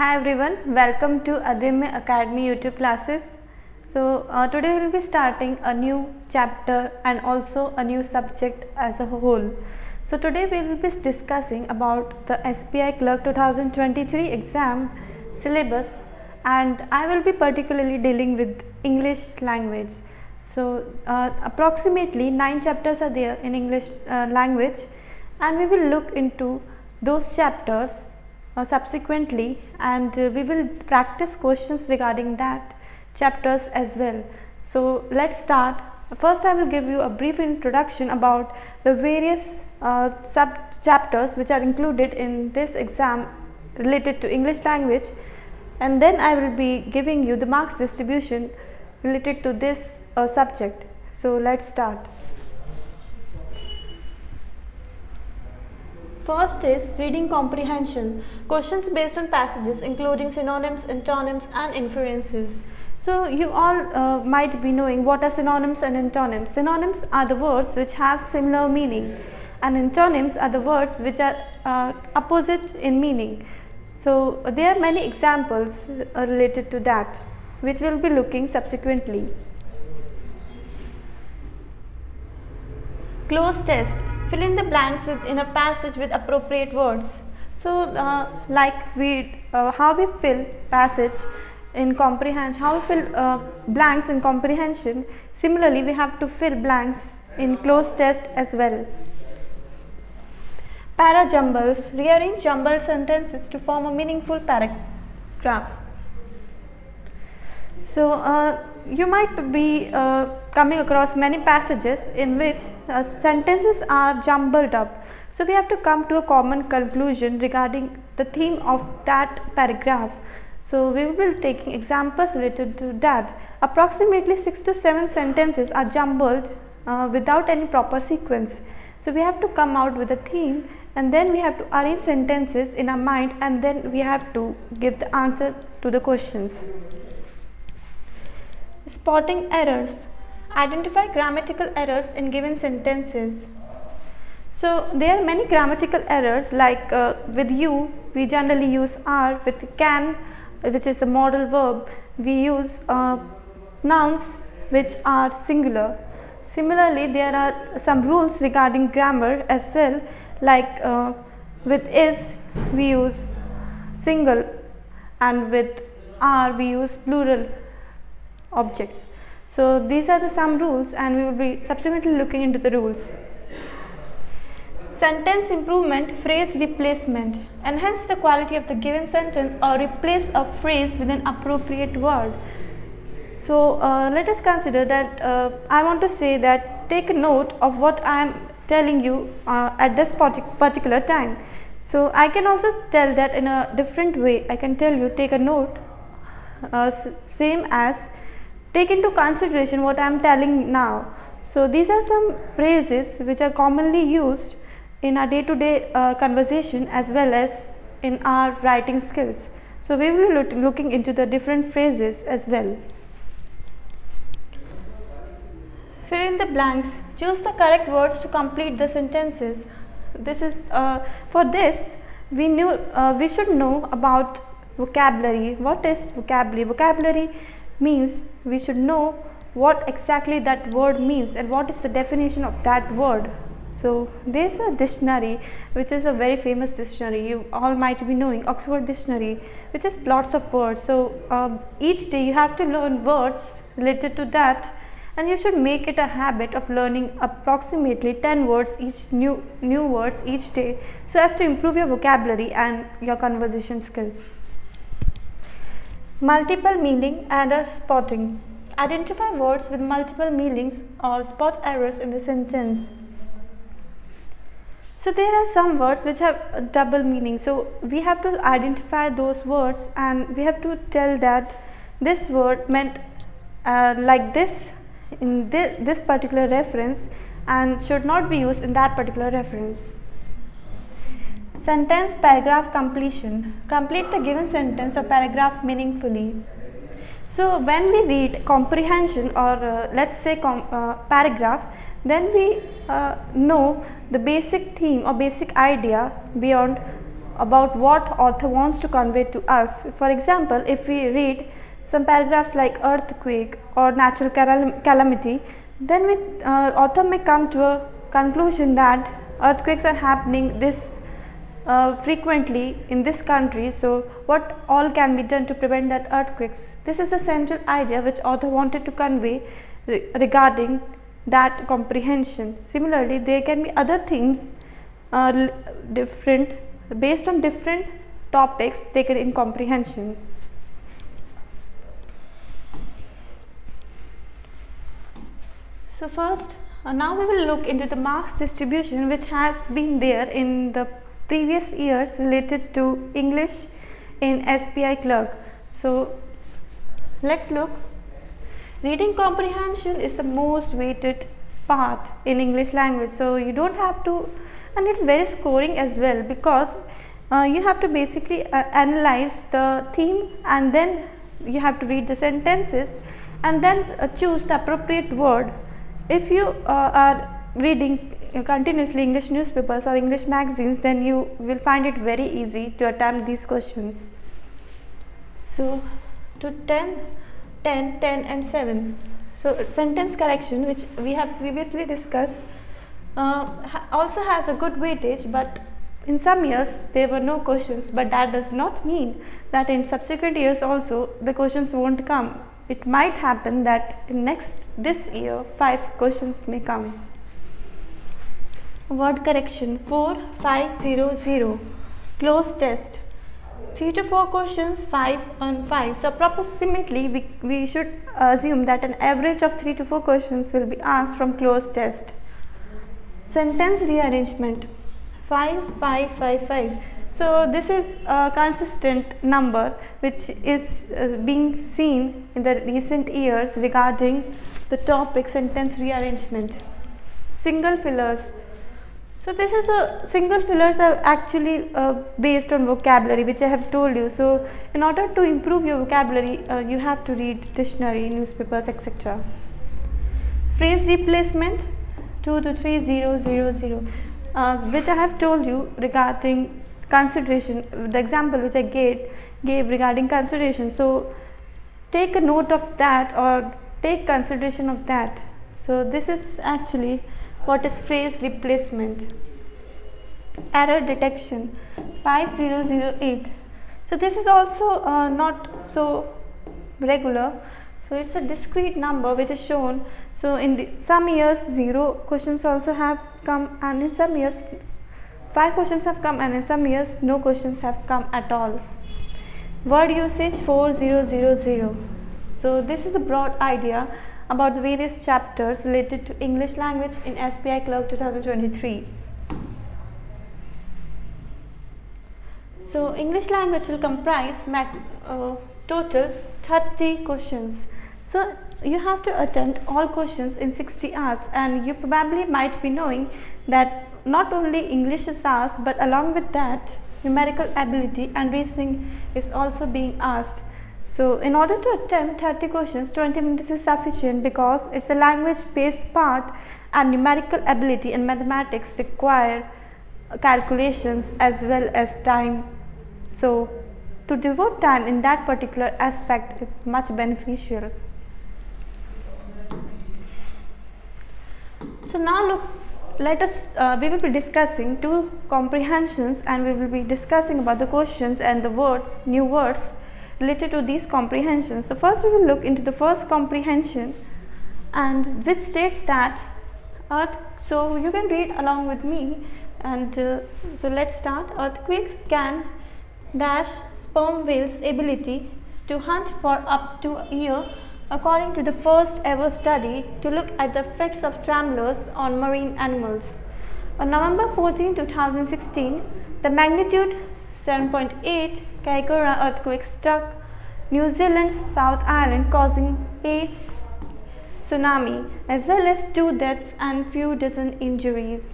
Hi everyone, welcome to Adimya Academy YouTube classes. So today we will be starting a new chapter and also a new subject as a whole. So today we will be discussing about the Sbi Clerk 2023 exam syllabus, and I will be particularly dealing with English language. So approximately 9 chapters are there in English language, and we will look into those chapters subsequently, and we will practice questions regarding that chapters as well. So let's start. First I will give you a brief introduction about the various sub chapters which are included in this exam related to English language, and then I will be giving you the marks distribution related to this subject. So let's start. First is reading comprehension, questions based on passages including synonyms, antonyms and inferences. So you all might be knowing what are synonyms and antonyms. Synonyms are the words which have similar meaning, and antonyms are the words which are opposite in meaning. So there are many examples related to that, which we will be looking subsequently. Close test. Fill in the blanks in a passage with appropriate words. So like how we fill passage in comprehension, how we fill blanks in comprehension, similarly we have to fill blanks in close test as well. Para jumbles. Rearrange jumbled sentences to form a meaningful paragraph. So you might be coming across many passages in which sentences are jumbled up. So we have to come to a common conclusion regarding the theme of that paragraph. So we will be taking examples related to that. Approximately 6 to 7 sentences are jumbled without any proper sequence. So we have to come out with a theme, and then we have to arrange sentences in our mind, and then we have to give the answer to the questions. Spotting errors. Identify grammatical errors in given sentences. So there are many grammatical errors, like with you we generally use are, with can, which is a modal verb, we use nouns which are singular. Similarly, there are some rules regarding grammar as well, like with is we use single, and with are we use plural objects. So these are the some rules, and we will be subsequently looking into the rules. Sentence improvement, phrase replacement. Enhance the quality of the given sentence or replace a phrase with an appropriate word. So let us consider that I want to say that take a note of what I am telling you at this particular time. So I can also tell that in a different way. I can tell you take a note, same as take into consideration what I am telling now. So these are some phrases which are commonly used in our day-to-day conversation as well as in our writing skills. So we will be looking into the different phrases as well. Fill in the blanks. Choose the correct words to complete the sentences. This is for this we should know about vocabulary. What is vocabulary? Vocabulary means we should know what exactly that word means and what is the definition of that word. So there is a dictionary which is a very famous dictionary, you all might be knowing, Oxford Dictionary, which has lots of words. So each day you have to learn words related to that, and you should make it a habit of learning approximately 10 words each, new words each day, so as to improve your vocabulary and your conversation skills. Multiple meaning and spotting. Identify words with multiple meanings or spot errors in the sentence. So there are some words which have double meaning. So we have to identify those words, and we have to tell that this word meant like this in this particular reference and should not be used in that particular reference. Sentence paragraph completion. Complete the given sentence or paragraph meaningfully. So when we read comprehension or let's say paragraph, then we know the basic theme or basic idea beyond about what author wants to convey to us. For example, if we read some paragraphs like earthquake or natural calamity, then author may come to a conclusion that earthquakes are happening this frequently in this country, so what all can be done to prevent that earthquakes. This is the central idea which author wanted to convey regarding that comprehension. Similarly, there can be other themes different based on different topics taken in comprehension. So first, now we will look into the marks distribution which has been there in the previous years related to English in Sbi Clerk. So let's look. Reading comprehension is the most weighted part in English language, so you don't have to, and it's very scoring as well, because you have to basically analyze the theme, and then you have to read the sentences and then choose the appropriate word. If you are reading continuously English newspapers or English magazines, then you will find it very easy to attempt these questions. So to 10, 10, 10 and 7. So sentence correction, which we have previously discussed, also has a good weightage, but in some years there were no questions, but that does not mean that in subsequent years also the questions won't come. It might happen that in this year 5 questions may come. Word correction 4500, close test 3 to 4 questions, 5 on 5. So approximately we should assume that an average of 3 to 4 questions will be asked from close test. Sentence rearrangement 5 5 5 5. So this is a consistent number which is being seen in the recent years regarding the topic sentence rearrangement. Single fillers. So this is a single fillers are actually based on vocabulary, which I have told you. So in order to improve your vocabulary, you have to read dictionary, newspapers, etc. Phrase replacement 2 to 3 0 0 0, which I have told you regarding consideration. The example which I gave regarding consideration. So take a note of that or take consideration of that. So this is actually what is phrase replacement. Error detection 5008. So this is also not so regular. So it's a discrete number which is shown. So in some years 0 questions also have come, and in some years 5 questions have come, and in some years no questions have come at all. Word usage 4000. So this is a broad idea about the various chapters related to English language in Sbi Clerk 2023. So English language will comprise total 30 questions. So you have to attempt all questions in 60 hours, and you probably might be knowing that not only English is asked, but along with that numerical ability and reasoning is also being asked. So in order to attempt 30 questions, 20 minutes is sufficient, because it's a language based part and numerical ability and mathematics require calculations as well as time. So to devote time in that particular aspect is much beneficial. So now look, let us we will be discussing 2 comprehensions, and we will be discussing about the questions and the words, new words related to these comprehensions. So first we will look into the first comprehension, and which states that so you can read along with me, and so let's start. Earthquakes can dash sperm whales' ability to hunt for up to a year, according to the first ever study to look at the effects of tremors on marine animals. On November 14, 2016, the magnitude 7.8 Kaikoura earthquake struck New Zealand's South Island, causing a tsunami as well as 2 deaths and few dozen injuries.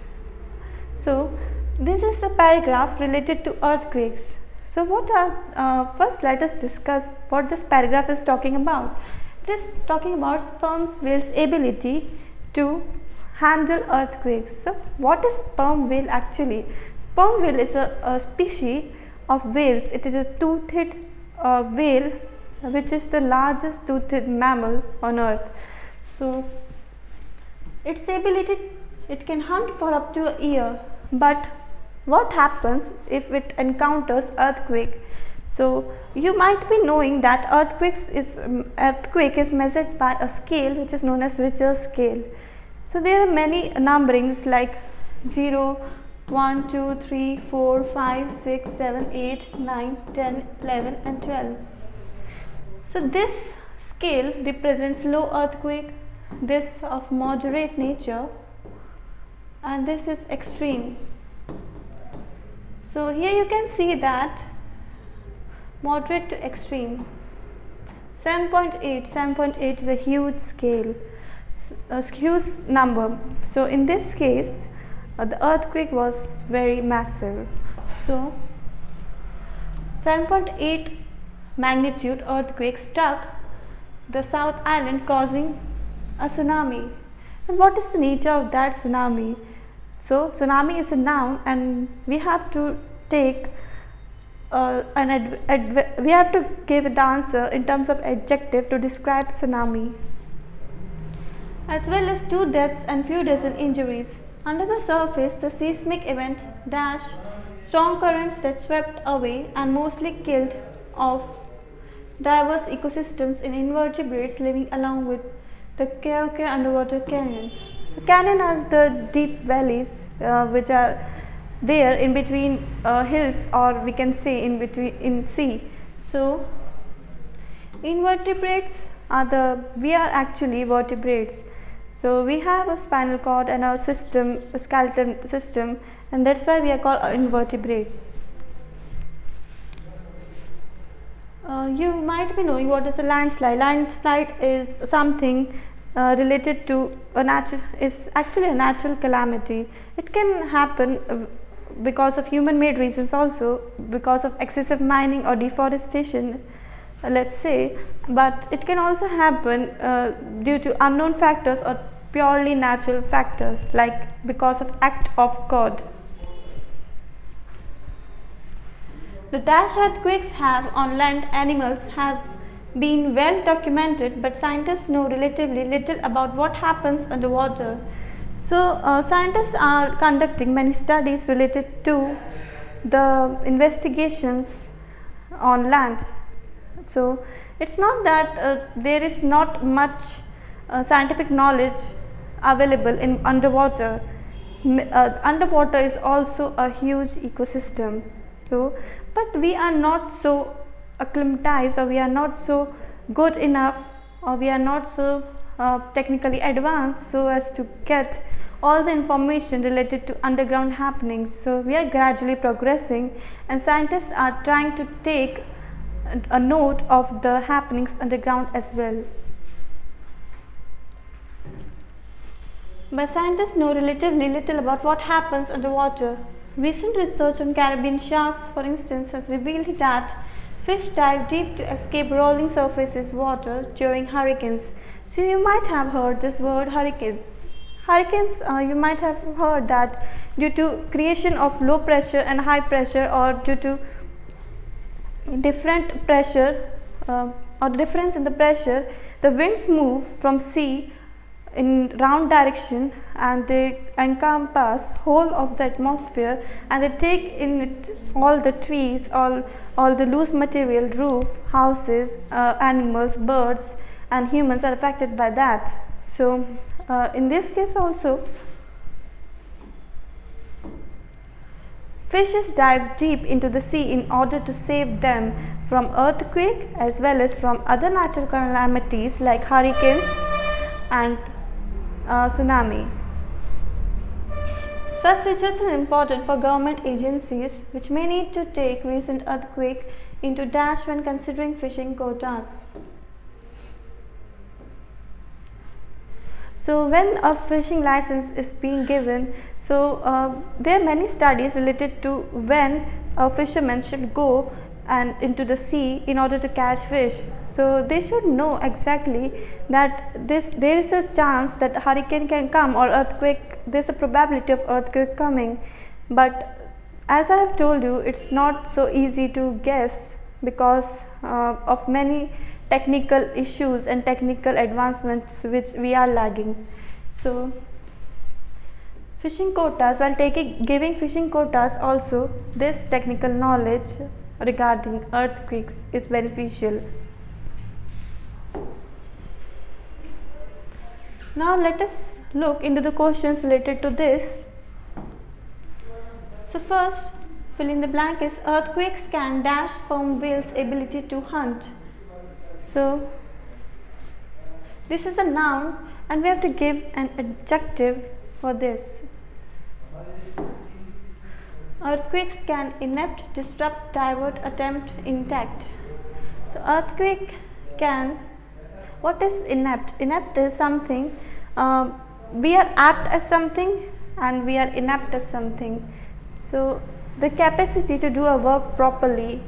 So this is a paragraph related to earthquakes. So what are first let us discuss what this paragraph is talking about. It is talking about sperm whale's ability to handle earthquakes. So what is sperm whale actually? Sperm whale is a species of whales. It is a toothed whale, which is the largest toothed mammal on earth. So its ability, it can hunt for up to a year. But what happens if it encounters earthquake? So you might be knowing that earthquake is measured by a scale which is known as Richter's scale. So there are many numberings like 0, 1, 2, 3, 4, 5, 6, 7, 8, 9, 10, 11 and 12. So this scale represents low earthquake, this of moderate nature, and this is extreme. So here you can see that moderate to extreme. 7.8 is a huge scale, a huge number. So in this case the earthquake was very massive. So 7.8 magnitude earthquake struck the South Island, causing a tsunami. And what is the nature of that tsunami? So tsunami is a noun, and we have to take we have to give the answer in terms of adjective to describe tsunami, as well as 2 deaths and few dozen injuries. Under the surface, the seismic event dash strong currents that swept away and mostly killed off diverse ecosystems in invertebrates living along with the kese underwater canyon. So canyon are the deep valleys which are there in between hills, or we can say in sea. So invertebrates we are actually vertebrates. So we have a spinal cord and a skeleton system, and that's why we are called invertebrates. You might be knowing what is a landslide. Landslide is something related to is actually a natural calamity. It can happen because of human-made reasons, also because of excessive mining or deforestation, let's say, but it can also happen due to unknown factors or purely natural factors, like because of act of God. The dash earthquakes on land animals have been well documented, but scientists know relatively little about what happens underwater. So scientists are conducting many studies related to the investigations on land. So it's not that there is not much scientific knowledge available in underwater. Underwater is also a huge ecosystem. So but we are not so acclimatized, or we are not so good enough, or we are not so technically advanced so as to get all the information related to underground happenings. So we are gradually progressing, and scientists are trying to take a note of the happenings underground as well. But scientists know relatively little about what happens underwater. Recent research on Caribbean sharks, for instance, has revealed that fish dive deep to escape rolling surfaces water during hurricanes. So you might have heard this word hurricanes. Hurricanes, you might have heard that due to creation of low pressure and high pressure, or due to different pressure or difference in the pressure, the winds move from sea in round direction, and they encompass whole of the atmosphere, and they take in it all the trees, all the loose material, roof, houses, animals, birds and humans are affected by that. So in this case also, fishes dive deep into the sea in order to save them from earthquake as well as from other natural calamities like hurricanes and tsunami. Such research is important for government agencies, which may need to take recent earthquake into dash when considering fishing quotas. So when a fishing license is being given, so there are many studies related to when a fisherman should go and into the sea in order to catch fish. So they should know exactly that there is a chance that hurricane can come, or earthquake, there is a probability of earthquake coming, but as I have told you, it's not so easy to guess because of many technical issues and technical advancements which we are lagging. So fishing quotas, while giving fishing quotas also, this technical knowledge regarding earthquakes is beneficial. Now let us look into the questions related to this. So first, fill in the blank is earthquakes can dash sperm whale's ability to hunt. So this is a noun and we have to give an adjective for this. Earthquakes can inept, disrupt, divert, attempt, intact. So earthquake can, what is inept? Inept is something, we are apt at something and we are inept at something. So the capacity to do a work properly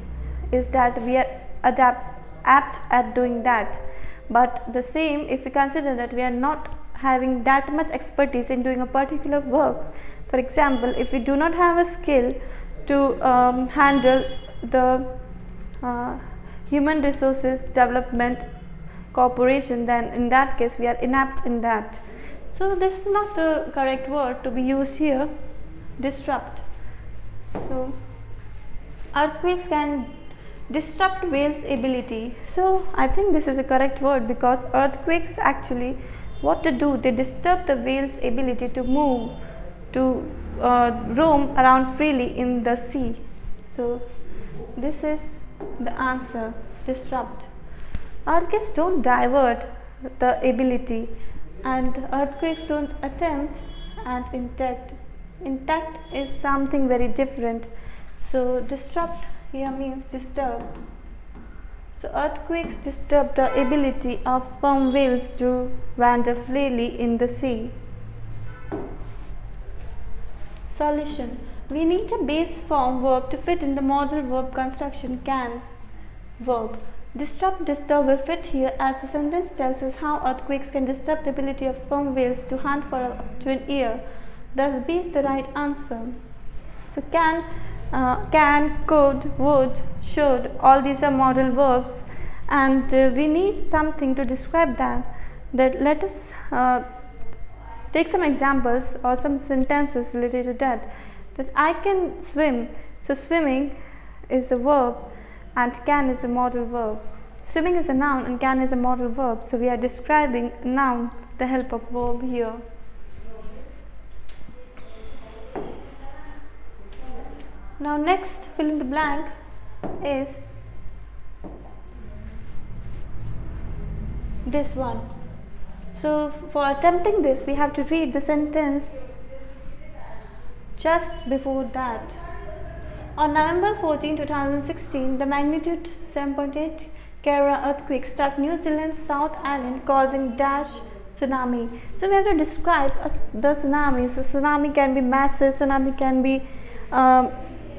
is that we are apt at doing that. But the same, if we consider that we are not having that much expertise in doing a particular work, for example, if we do not have a skill to handle the human resources development corporation, then in that case we are inept in that. So this is not the correct word to be used here, disrupt. So earthquakes can disrupt whale's ability. So I think this is a correct word because earthquakes actually what to do, they disturb the whale's ability to move, to roam around freely in the sea. So this is the answer, disrupt. Earthquakes don't divert the ability and earthquakes don't attempt and intact. Intact is something very different. So disrupt here means disturb. So earthquakes disturb the ability of sperm whales to wander freely in the sea. Solution. We need a base form verb to fit in the modal verb construction can verb. Disrupt, disturb will fit here as the sentence tells us how earthquakes can disturb the ability of sperm whales to hunt for up to an year. Thus B is the right answer. So can, could, would, should, all these are modal verbs and we need something to describe that. Let us take some examples or some sentences related to that. That I can swim. So swimming is a verb and can is a modal verb. Swimming is a noun and can is a modal verb. So we are describing a noun with the help of verb here. Now next fill in the blank is this one. So for attempting this we have to read the sentence just before that. On November 14, 2016, the magnitude 7.8 Kara earthquake struck New Zealand's South Island causing dash tsunami. So we have to describe the tsunami. So tsunami can be massive, tsunami can be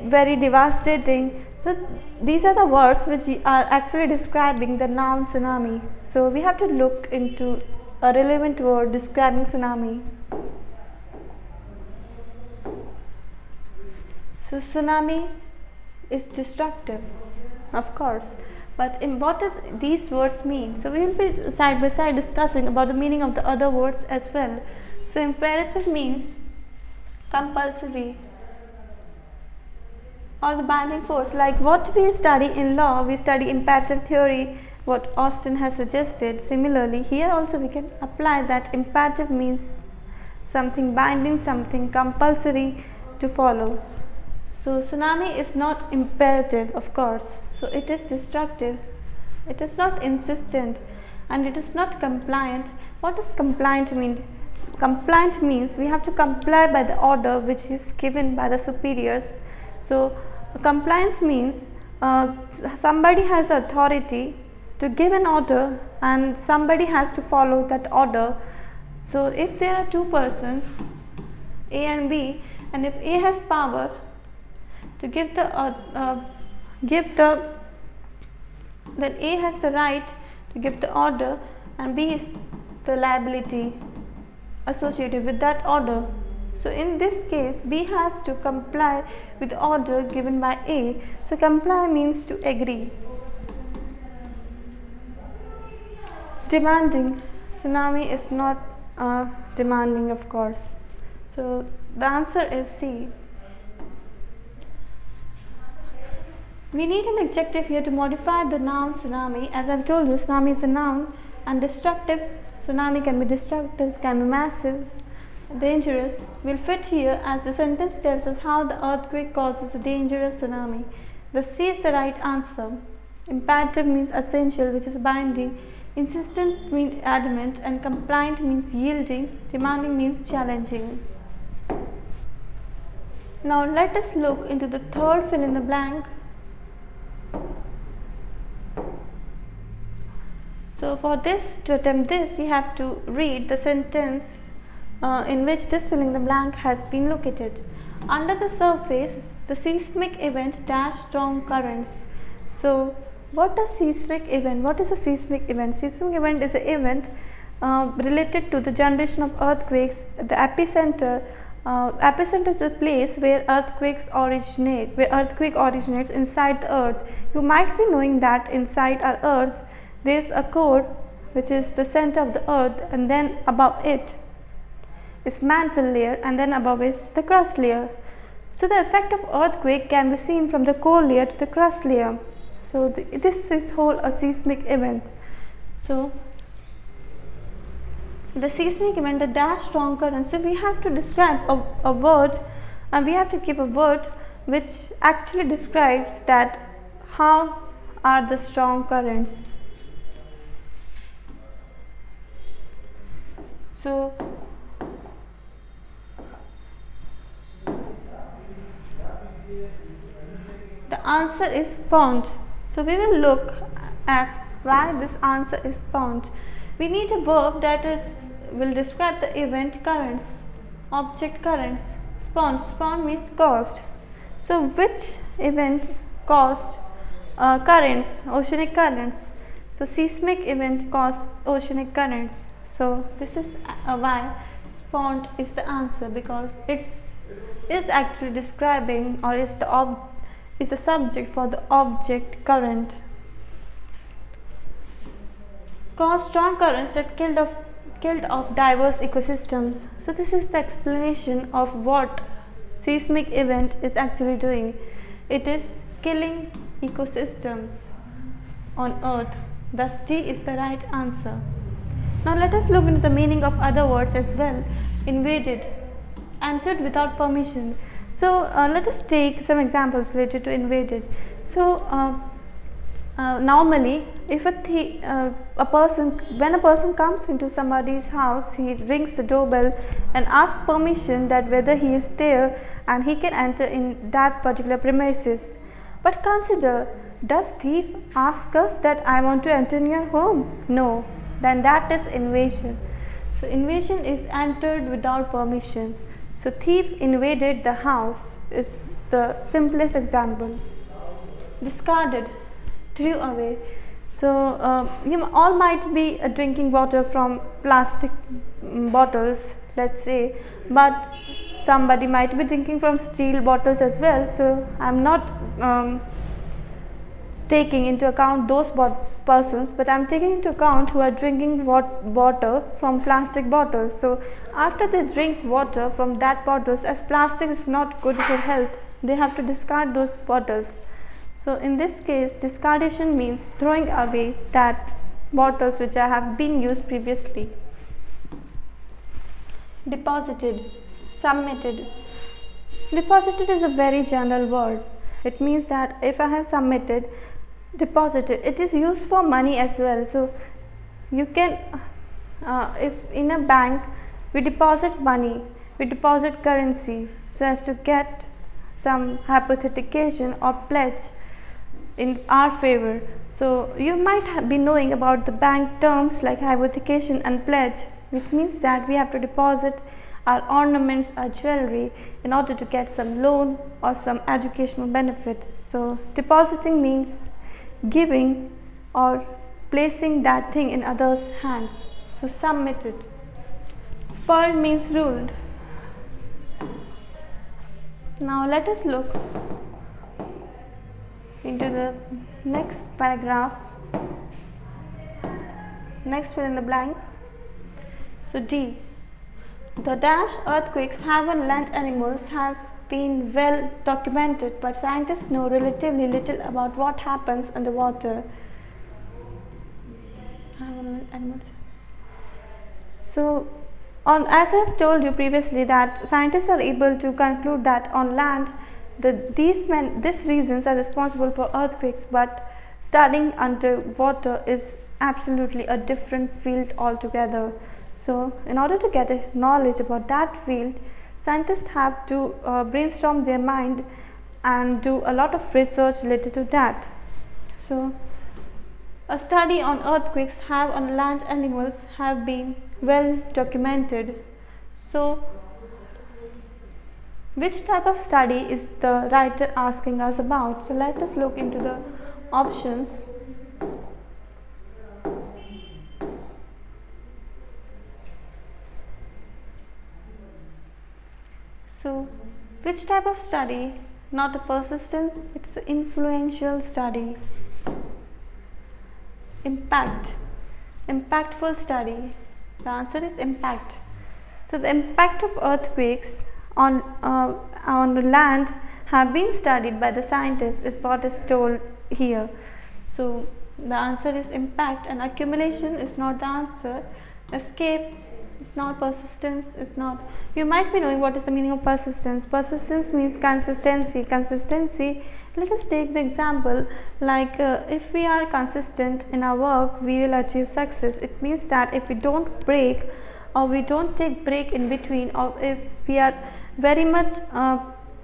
very devastating. So these are the words which are actually describing the noun tsunami. So we have to look into a relevant word describing tsunami. So tsunami is destructive, of course, but in what does these words mean? So we will be side by side discussing about the meaning of the other words as well. So imperative means compulsory or the binding force. Like what we study in law, we study imperative theory, what Austin has suggested. Similarly, here also we can apply that imperative means something binding, something compulsory to follow. So tsunami is not imperative, of course. So it is destructive. It is not insistent and it is not compliant. What does compliant mean? Compliant means we have to comply by the order which is given by the superiors. So compliance means somebody has the authority to give an order and somebody has to follow that order. So if there are two persons, A and B, and if A has power to give the then A has the right to give the order and B is the liability associated with that order. So in this case, B has to comply with the order given by A. So comply means to agree. Demanding. Tsunami is not demanding, of course. So the answer is C. We need an adjective here to modify the noun tsunami. As I've told you, tsunami is a noun, and destructive. Tsunami can be destructive, can be massive, dangerous, will fit here as the sentence tells us how the earthquake causes a dangerous tsunami. The C is the right answer. Imperative means essential, which is binding. Insistent means adamant, and compliant means yielding. Demanding means challenging. Now let us look into the third fill in the blank. So for this, to attempt this, we have to read the sentence in which this fill in the blank has been located. Under the surface, the seismic event dash strong currents. So what is seismic event? What is a seismic event? Seismic event is an event related to the generation of earthquakes. The epicenter is the place where earthquake originates inside the earth. You might be knowing that inside our earth there is a core which is the center of the earth, and then above it is mantle layer, and then above is the crust layer. So the effect of earthquake can be seen from the core layer to the crust layer. So this is whole a seismic event. So the seismic event, the dash strong current. So we have to describe a word, and we have to give a word which actually describes that how are the strong currents. So the answer is pond. So we will look at why this answer is pond. We need a verb that will describe the event currents, object currents. Spawn means caused. So which event caused currents, oceanic currents? So seismic event caused oceanic currents. So this is why spawned is the answer, because it is actually describing, or is a subject for the object current. Caused strong currents that killed off diverse ecosystems. So this is the explanation of what seismic event is actually doing. It is killing ecosystems on earth. Thus D is the right answer. Now let us look into the meaning of other words as well. Invaded, entered without permission. So let us take some examples related to invaded. So normally, if when a person comes into somebody's house, he rings the doorbell and asks permission that whether he is there and he can enter in that particular premises. But consider, does thief ask us that I want to enter in your home? No, then that is invasion. So invasion is entered without permission. So thief invaded the house is the simplest example. Discarded, threw away. So you all might be drinking water from plastic bottles, let's say, but somebody might be drinking from steel bottles as well. So I'm not taking into account those persons, but I'm taking into account who are drinking water from plastic bottles. So after they drink water from that bottles, as plastic is not good for health, they have to discard those bottles. So in this case, discardation means throwing away that bottles which have been used previously. Deposited, submitted. Deposited is a very general word. It means that if I have submitted, deposited, it is used for money as well. So you can, if in a bank we deposit money, we deposit currency so as to get some hypothecation or pledge in our favor. So you might be knowing about the bank terms like hypothecation and pledge, which means that we have to deposit our ornaments, our jewelry in order to get some loan or some educational benefit. So depositing means giving or placing that thing in others' hands. So submitted. Spoiled means ruled. Now let us look into the next paragraph. Next fill in the blank. So D. The dash earthquakes have on land animals has been well documented, but scientists know relatively little about what happens underwater. So, as I have told you previously, that scientists are able to conclude that on land, these reasons are responsible for earthquakes, but studying underwater is absolutely a different field altogether. So, in order to get a knowledge about that field, scientists have to brainstorm their mind and do a lot of research related to that. So, a study on earthquakes have on land animals have been well documented. So, which type of study is the writer asking us about? So, let us look into the options. So, which type of study? Not a persistence, it's an influential study. Impact, impactful study. The answer is impact. So, the impact of earthquakes on the land have been studied by the scientists is what is told here. So, the answer is impact, and accumulation is not the answer. Escape is not, persistence is not. You might be knowing what is the meaning of persistence. Persistence means consistency. Consistency, let us take the example like if we are consistent in our work, we will achieve success. It means that if we don't break or we don't take break in between, or if we are very much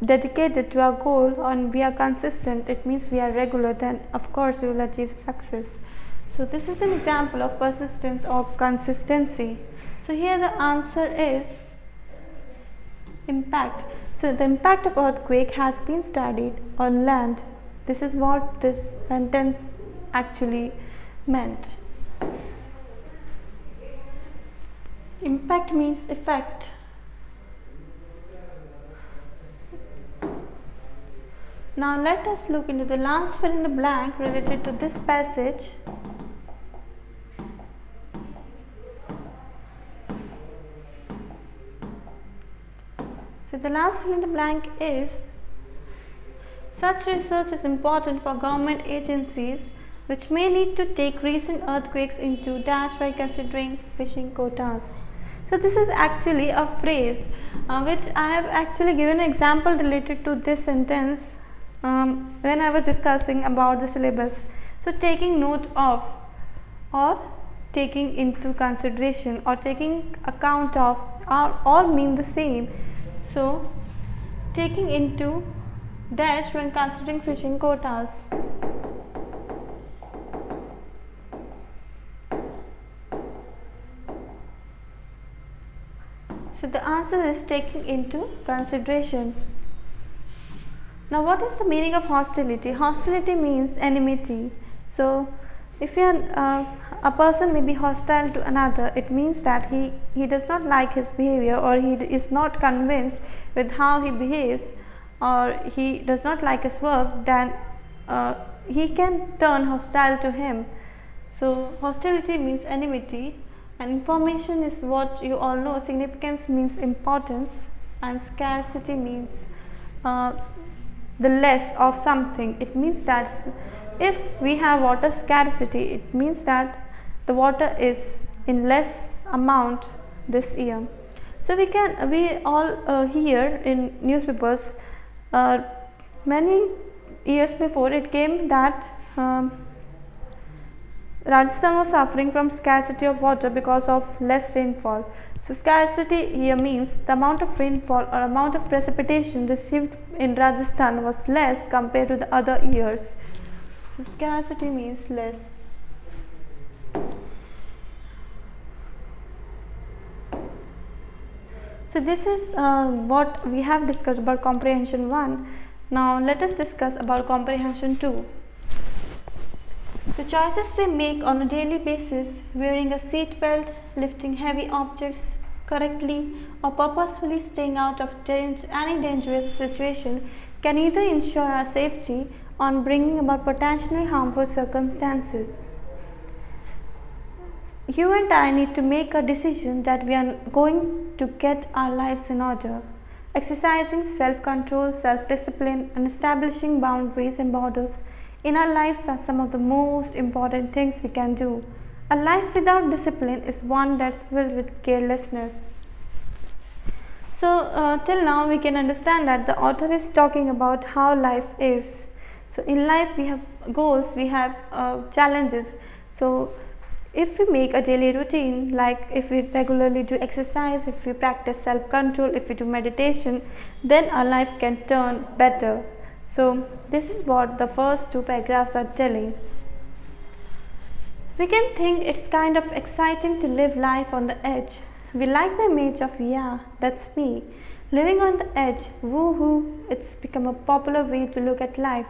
dedicated to our goal and we are consistent, it means we are regular, then of course we will achieve success. So, this is an example of persistence or consistency. So, here the answer is impact. So, the impact of earthquake has been studied on land. This is what this sentence actually meant. Impact means effect. Now, let us look into the last fill in the blank related to this passage. So, the last fill in the blank is, such research is important for government agencies which may need to take recent earthquakes into dash by considering fishing quotas. So, this is actually a phrase which I have actually given an example related to this sentence when I was discussing about the syllabus. So, taking note of, or taking into consideration, or taking account of are all mean the same. So, taking into dash when considering fishing quotas. So, the answer is taking into consideration. Now, what is the meaning of hostility? Hostility means enmity. So, if you are, a person may be hostile to another, it means that he does not like his behavior, or he is not convinced with how he behaves, or he does not like his work, then he can turn hostile to him. So, hostility means enmity, and information is what you all know. Significance means importance, and scarcity means the less of something. It means that if we have water scarcity, it means that the water is in less amount this year. So, we all hear in newspapers many years before it came that Rajasthan was suffering from scarcity of water because of less rainfall. So, scarcity here means the amount of rainfall or amount of precipitation received in Rajasthan was less compared to the other years. So, scarcity means less. So, this is what we have discussed about comprehension 1. Now, let us discuss about comprehension 2. The choices we make on a daily basis, wearing a seat belt, lifting heavy objects, correctly or purposefully staying out of any dangerous situation can either ensure our safety or bringing about potentially harmful circumstances. You and I need to make a decision that we are going to get our lives in order. Exercising self-control, self-discipline, and establishing boundaries and borders in our lives are some of the most important things we can do. A life without discipline is one that's filled with carelessness. So, till now we can understand that the author is talking about how life is. So, in life we have goals, we have challenges. So, if we make a daily routine, like if we regularly do exercise, if we practice self-control, if we do meditation, then our life can turn better. So, this is what the first two paragraphs are telling. We can think it's kind of exciting to live life on the edge. We like the image of, yeah, that's me. Living on the edge, woohoo, it's become a popular way to look at life.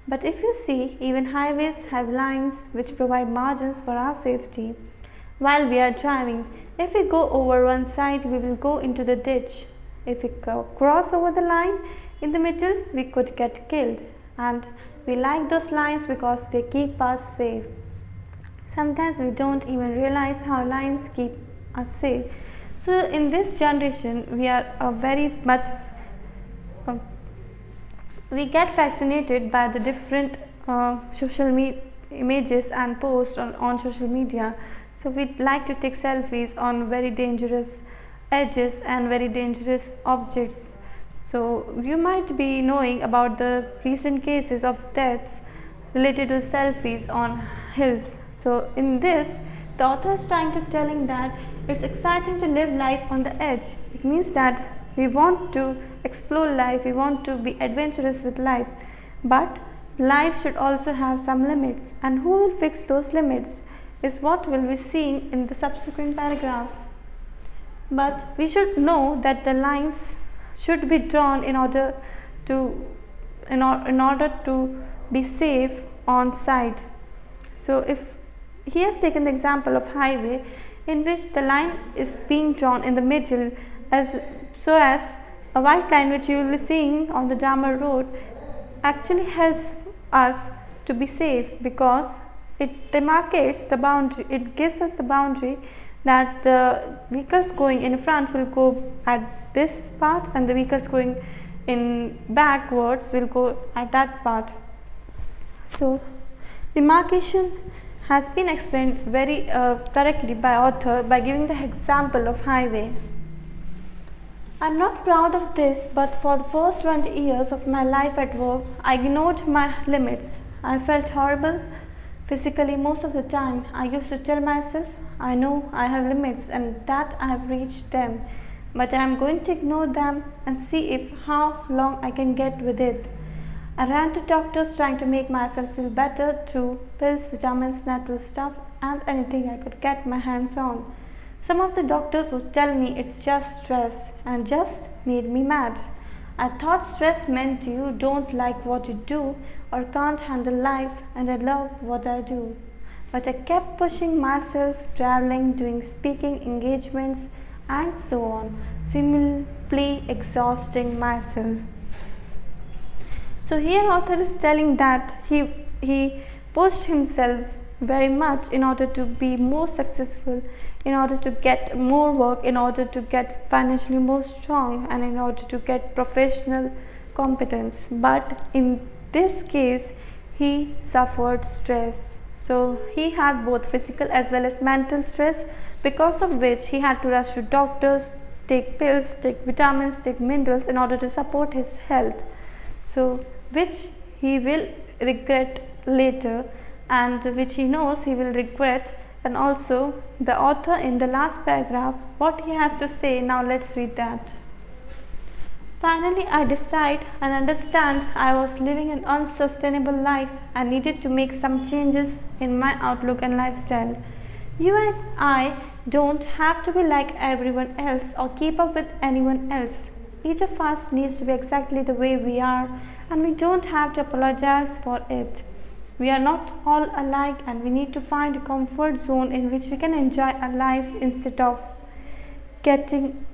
But if you see, even highways have lines which provide margins for our safety. While we are driving, if we go over one side, we will go into the ditch. If we cross over the line in the middle, we could get killed. And we like those lines because they keep us safe. Sometimes we don't even realize how lines keep us safe. So in this generation, we are very much we get fascinated by the different social images and posts on social media. So we like to take selfies on very dangerous edges and very dangerous objects. So you might be knowing about the recent cases of deaths related to selfies on hills. So in this, the author is trying to telling that it's exciting to live life on the edge. It means that we want to explore life, we want to be adventurous with life, but life should also have some limits, and who will fix those limits is what we'll be seeing in the subsequent paragraphs. But we should know that the lines should be drawn in order to be safe on site. So if he has taken the example of highway in which the line is being drawn in the middle as a white line which you will be seeing on the Dhamma road actually helps us to be safe because it demarcates the boundary, it gives us the boundary that the vehicles going in front will go at this part and the vehicles going in backwards will go at that part. So demarcation has been explained very correctly by author by giving the example of highway. I am not proud of this, but for the first 20 years of my life at work, I ignored my limits. I felt horrible physically most of the time. I used to tell myself, I know I have limits and that I have reached them, but I am going to ignore them and see if how long I can get with it. I ran to doctors trying to make myself feel better through pills, vitamins, natural stuff and anything I could get my hands on. Some of the doctors would tell me it's just stress and just made me mad. I thought stress meant you don't like what you do or can't handle life, and I love what I do. But I kept pushing myself, traveling, doing speaking engagements and so on, simply exhausting myself. So here author is telling that he pushed himself very much in order to be more successful, in order to get more work, in order to get financially more strong and in order to get professional competence. But in this case he suffered stress. So he had both physical as well as mental stress, because of which he had to rush to doctors, take pills, take vitamins, take minerals in order to support his health. So which he will regret later and which he knows he will regret. And also the author in the last paragraph, what he has to say, now let's read that. Finally, I decide and understand I was living an unsustainable life and needed to make some changes in my outlook and lifestyle. You and I don't have to be like everyone else or keep up with anyone else. Each of us needs to be exactly the way we are, and we don't have to apologize for it. We are not all alike, and we need to find a comfort zone in which we can enjoy our lives instead of getting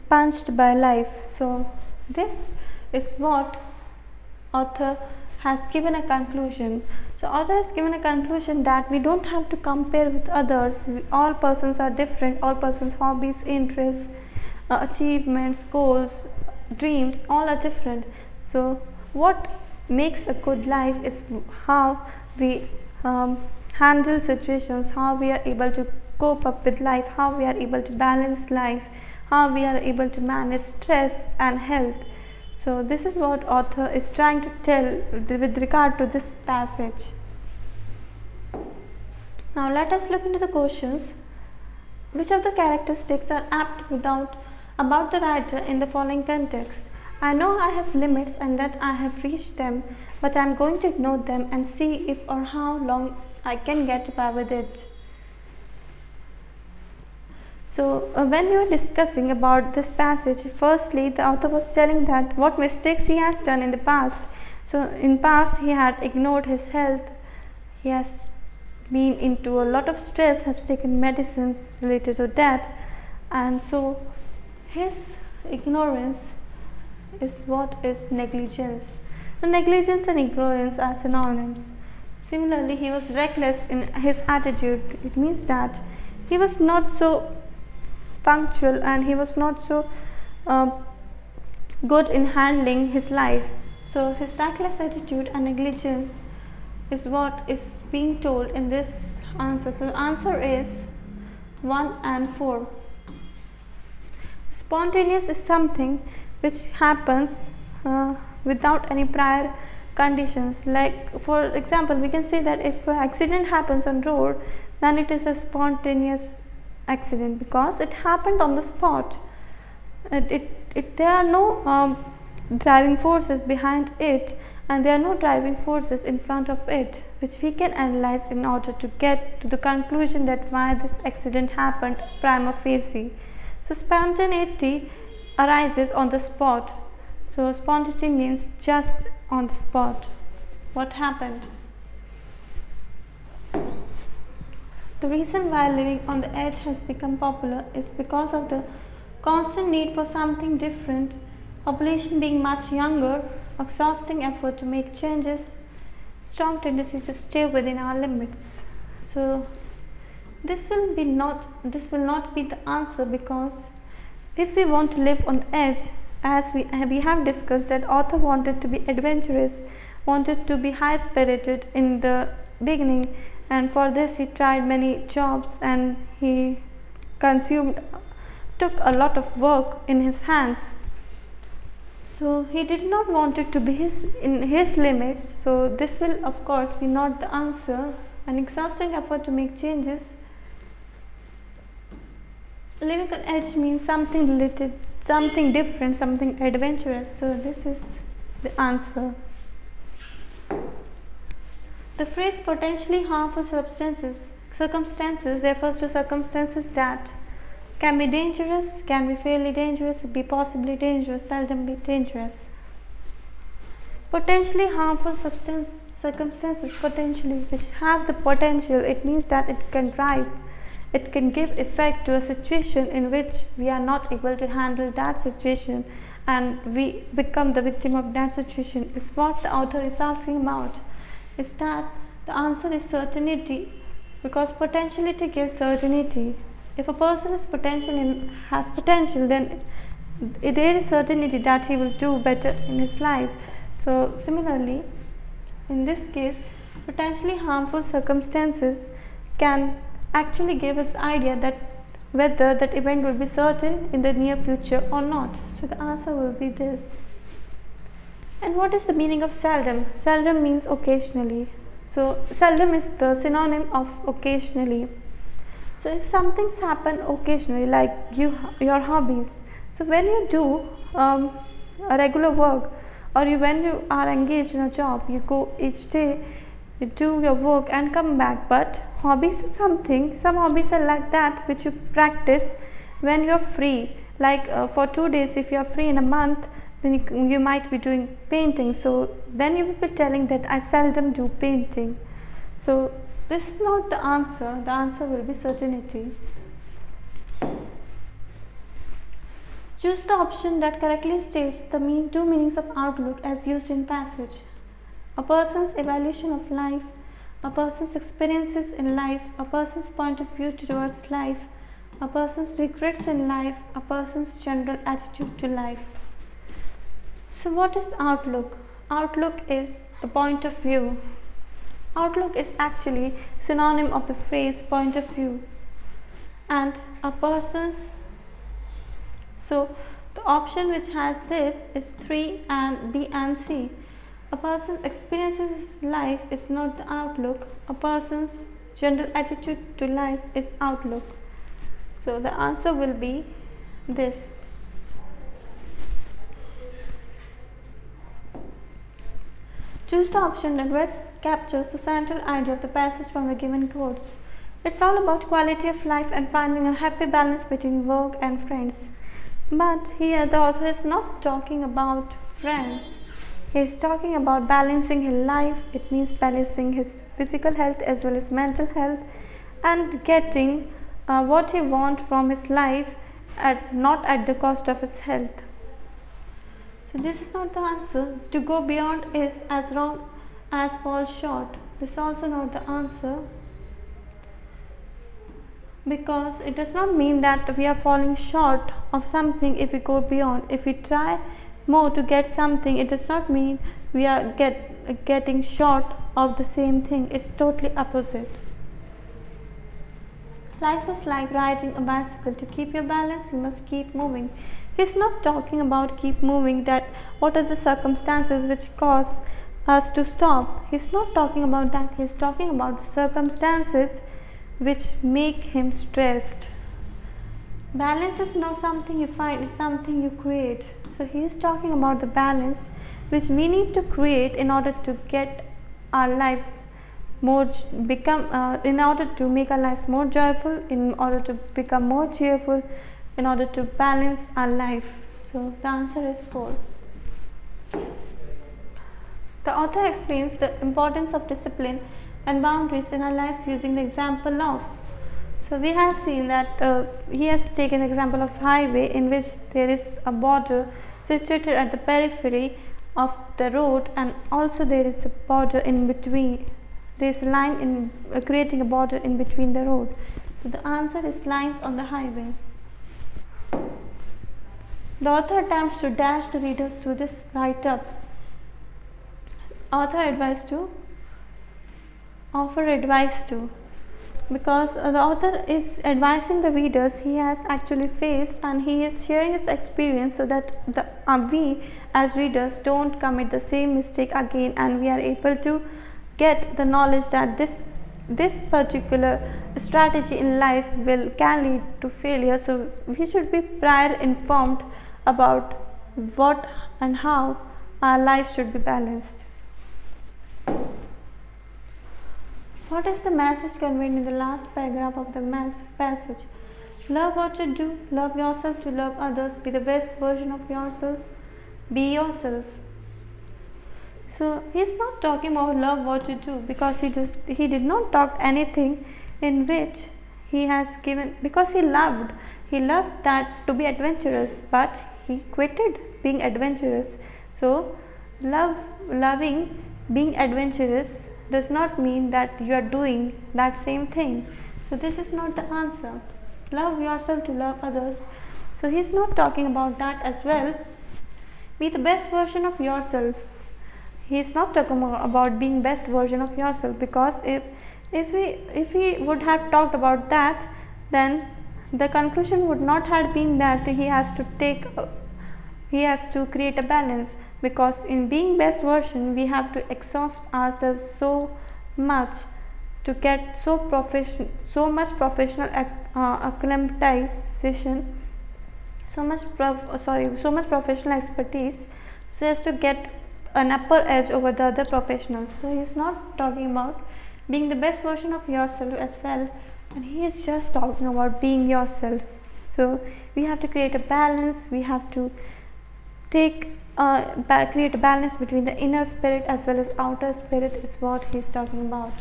punched by life. So this is what author has given a conclusion. So author has given a conclusion that we don't have to compare with others. All persons are different. All persons' hobbies, interests, achievements, goals, dreams, all are different. So what makes a good life is how we handle situations, how we are able to cope up with life, how we are able to balance life, how we are able to manage stress and health. So this is what author is trying to tell with regard to this passage. Now let us look into the questions. Which of the characteristics are apt about the writer in the following context? I know I have limits and that I have reached them, but I am going to ignore them and see if or how long I can get by with it. So when we were discussing about this passage, firstly the author was telling that what mistakes he has done in the past. So in past he had ignored his health, he has been into a lot of stress, has taken medicines related to that, and so his ignorance is what is negligence. So negligence and ignorance are synonyms. Similarly, he was reckless in his attitude. It means that he was not so punctual and he was not so good in handling his life. So his reckless attitude and negligence is what is being told in this answer. So the answer is 1 and 4. Spontaneous is something which happens without any prior conditions. Like for example, we can say that if an accident happens on road, then it is a spontaneous accident because it happened on the spot. There are no driving forces behind it, and there are no driving forces in front of it which we can analyze in order to get to the conclusion that why this accident happened prima facie. So spontaneity arises on the spot. So spontaneity means just on the spot. What happened? The reason why living on the edge has become popular is because of the constant need for something different, population being much younger, exhausting effort to make changes, strong tendency to stay within our limits. So this will not be the answer, because if we want to live on the edge, as we have discussed that author wanted to be adventurous, wanted to be high spirited in the beginning, and for this he tried many jobs and he took a lot of work in his hands. So he did not want it to be in his limits. So this will of course be not the answer. An exhausting effort to make changes. Living on edge means something related, something different, something adventurous. So this is the answer. The phrase potentially harmful circumstances refers to circumstances that can be dangerous, can be fairly dangerous, be possibly dangerous, seldom be dangerous. Potentially harmful circumstances, potentially, which have the potential, it means that it can give effect to a situation in which we are not able to handle that situation and we become the victim of that situation, is what the author is asking about. Is that the answer is certainty, because potentiality gives certainty. If a person is potential and has potential, then there is certainty that he will do better in his life. So similarly, in this case, potentially harmful circumstances can actually give us idea that whether that event will be certain in the near future or not. So the answer will be this. And what is the meaning of seldom? Seldom means occasionally. So seldom is the synonym of occasionally. So if some things happen occasionally, like your hobbies, so when you do a regular work, or when you are engaged in a job, you go each day, you do your work and come back. But hobbies is something, some hobbies are like that which you practice when you are free, like for 2 days. If you are free in a month, then you might be doing painting, so then you will be telling that I seldom do painting. So this is not the answer will be certainty. Choose the option that correctly states the two meanings of outlook as used in passage. A person's evaluation of life, a person's experiences in life, a person's point of view towards life, a person's regrets in life, a person's general attitude to life. So what is outlook? Outlook is the point of view. Outlook is actually synonym of the phrase point of view. And a person's, so the option which has this is 3 and B and C. A person's experiences in life is not the outlook. A person's general attitude to life is outlook. So the answer will be this. Choose the option that best captures the central idea of the passage from the given quotes. It's all about quality of life and finding a happy balance between work and friends. But here the author is not talking about friends. He is talking about balancing his life. It means balancing his physical health as well as mental health and getting what he wants from his life not at the cost of his health. So this is not the answer. To go beyond is as wrong as fall short. This is also not the answer, because it does not mean that we are falling short of something if we go beyond. If we try more to get something, it does not mean we are getting short of the same thing. It's totally opposite. Life is like riding a bicycle. To keep your balance, you must keep moving. He's not talking about keep moving, that what are the circumstances which cause us to stop. He's not talking about that. He's talking about the circumstances which make him stressed. Balance is not something you find, it's something you create. So he is talking about the balance which we need to create in order to get our lives more in order to make our lives more joyful, in order to become more cheerful, in order to balance our life. So the answer is 4. The author explains the importance of discipline and boundaries in our lives using the example of. So we have seen that he has taken the example of highway in which there is a border situated at the periphery of the road, and also there is a border in between. There is a line in creating a border in between the road. So the answer is lines on the highway. The author attempts to dash the readers through this write-up. Offer advice to, because the author is advising the readers he has actually faced, and he is sharing his experience so that we as readers don't commit the same mistake again, and we are able to get the knowledge that this particular strategy in life can lead to failure. So we should be prior informed about what and how our life should be balanced. What is the message conveyed in the last paragraph of the passage? Love what you do, love yourself to love others, be the best version of yourself, be yourself. So he is not talking about love what you do, because he did not talk anything in which he has given, because he loved that to be adventurous, but he quitted being adventurous. So loving being adventurous does not mean that you are doing that same thing. So this is not the answer. Love yourself to love others. So he is not talking about that as well. Be the best version of yourself. He is not talking about being best version of yourself, because if he would have talked about that, then the conclusion would not have been that he has to create a balance, because in being best version we have to exhaust ourselves so much to get so much professional acclimatization, so much professional expertise, so as to get an upper edge over the other professionals. So he is not talking about being the best version of yourself as well, and he is just talking about being yourself. So we have to create a balance. We have to create a balance between the inner spirit as well as outer spirit, is what he is talking about.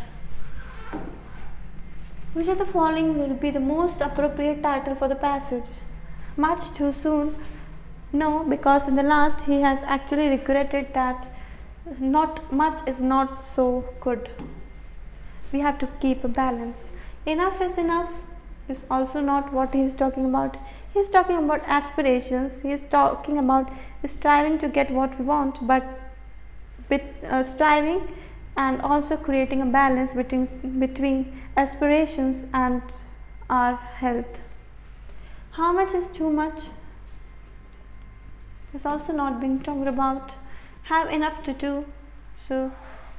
Which of the following will be the most appropriate title for the passage? Much too soon? No, because in the last he has actually regretted that not much is not so good. We have to keep a balance. Enough is enough is also not what he is talking about. He is talking about aspirations. He is talking about striving to get what we want, but with striving and also creating a balance between aspirations and our health. How much is too much? Is also not being talked about. Have enough to do. So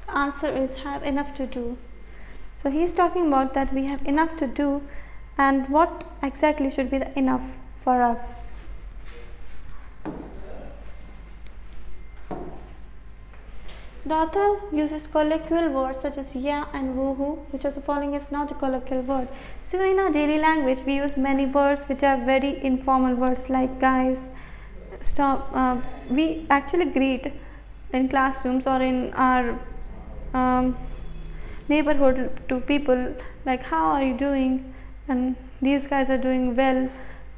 the answer is have enough to do. So he is talking about that we have enough to do, and what exactly should be the enough for us. The author uses colloquial words such as yeah and woohoo. Which of the following is not a colloquial word? So in our daily language we use many words which are very informal words like guys, stop. We actually greet in classrooms or in our neighborhood to people like how are you doing, and these guys are doing well.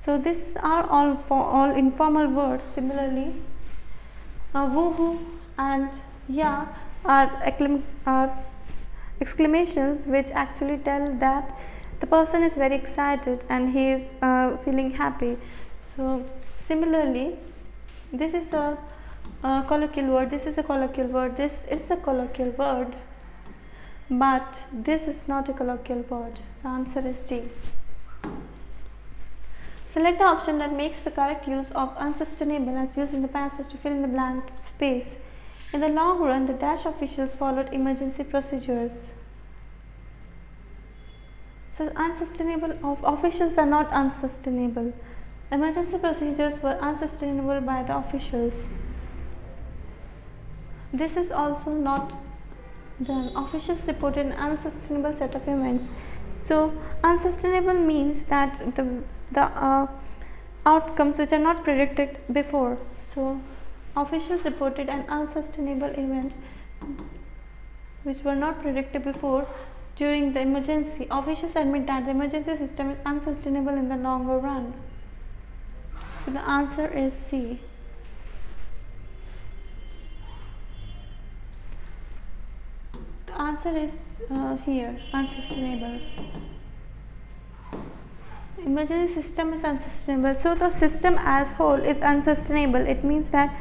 So these are all informal words. Similarly, woohoo and yeah are exclamations which actually tell that the person is very excited and he is feeling happy. So similarly, this is a colloquial word, this is a colloquial word, this is a colloquial word, but this is not a colloquial word. So answer is D. Select the option that makes the correct use of unsustainable as used in the passage to fill in the blank space. In the long run, the dash officials followed emergency procedures. So unsustainable officials are not unsustainable. Emergency procedures were unsustainable by the officials. This is also not done. Officials reported an unsustainable set of events. So unsustainable means that the outcomes which are not predicted before. So officials reported an unsustainable event which were not predicted before during the emergency. Officials admit that the emergency system is unsustainable in the longer run. So the answer is C. The answer is here, unsustainable. Emergency system is unsustainable. So the system as whole is unsustainable. It means that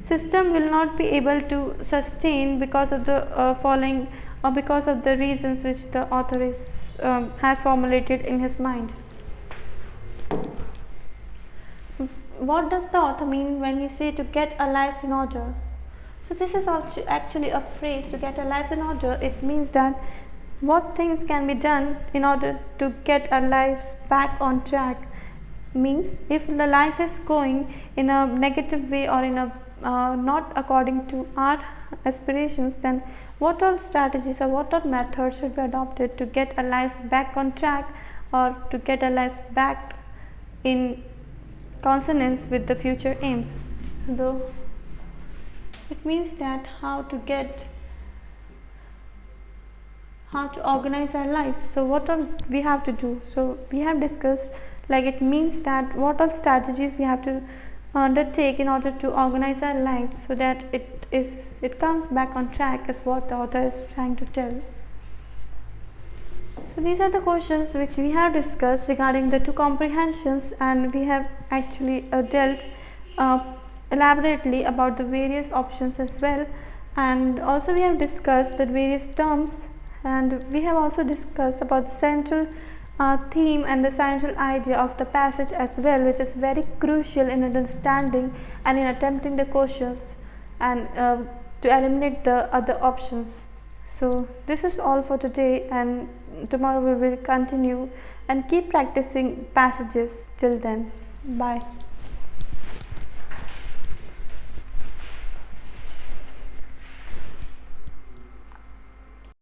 system will not be able to sustain because of the following or because of the reasons which the author has formulated in his mind. What does the author mean when he say to get our lives in order? So this is actually a phrase, to get our lives in order. It means that what things can be done in order to get our lives back on track. Means if the life is going in a negative way or in a not according to our aspirations, then what all strategies or what all methods should be adopted to get our lives back on track or to get our lives back in consonance with the future aims. Though it means that how to organize our lives. So what all we have to do? So we have discussed, like it means that what all strategies we have to undertake in order to organize our lives so that it comes back on track, is what the author is trying to tell. So these are the questions which we have discussed regarding the two comprehensions, and we have actually dealt elaborately about the various options as well, and also we have discussed the various terms, and we have also discussed about the central theme and the central idea of the passage as well, which is very crucial in understanding and in attempting the questions and to eliminate the other options. So this is all for today, and tomorrow we will continue and keep practicing passages. Till then, bye.